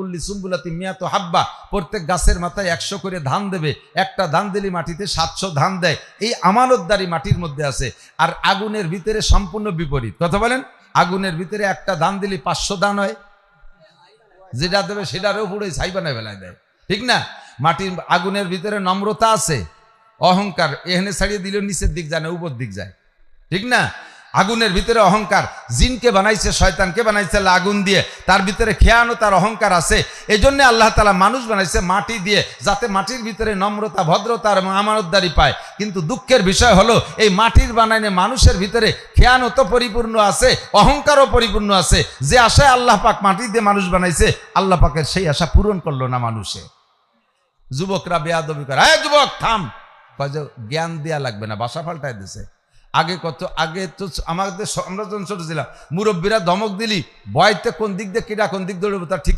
কুল্লি সুম্বুলাতি মিয়াতু হাব্বা, প্রত্যেক গাছের মাথায় 100 করে ধান দেবে। একটা ধান দিলে মাটিতে 700 ধান দেয়। এই আমানতদারি মাটির মধ্যে আছে। আর আগুনের ভিতরে সম্পূর্ণ বিপরীত। কথা বলেন, আগুনের ভিতরে একটা ধান দিলে 500 ধান হয়, যেটা দেবে সেটারও পুরো ছাই বানায় ফেলায় দেয়, ঠিক না? মাটির আগুনের ভিতরে নম্রতা আছে, অহংকার এখানে ছাড়িয়ে দিলেও নিচের দিক যায় না, উপর দিক যায়, ঠিক না? আগুনের ভিতরে অহংকার। জিনকে বানাইছে, শয়তানকে বানাইছে আগুন দিয়ে, তার ভিতরে খেয়ানো তার অহংকার আছে। এই জন্য আল্লাহ তাআলা মানুষ বানাইছে মাটি দিয়ে, যাতে মাটির ভিতরে নম্রতা, ভদ্রতা আর আমানতদারি পায়। কিন্তু দুঃখের বিষয় হলো এই মাটির বানাইনে মানুষের ভিতরে খেয়ানো তো পরিপূর্ণ আছে, অহংকারও পরিপূর্ণ আছে। যে আশায় আল্লাহ পাক মাটি দিয়ে মানুষ বানাইছে, আল্লাহ পাকের সেই আশা পূরণ করলো না মানুষে। যুবকরা বেয়াদবি করে, এই যুবক থাম, জ্ঞান দেয়া লাগবে না, বাসা পাল্টায় দিছে। আগে তো আমাদের আমরা যখন ছোট ছিলাম, মুরব্বীরা ধমক দিলি ভয়তে কোন দিক দিয়ে কিরা কোন দিক দৌড়বে তার ঠিক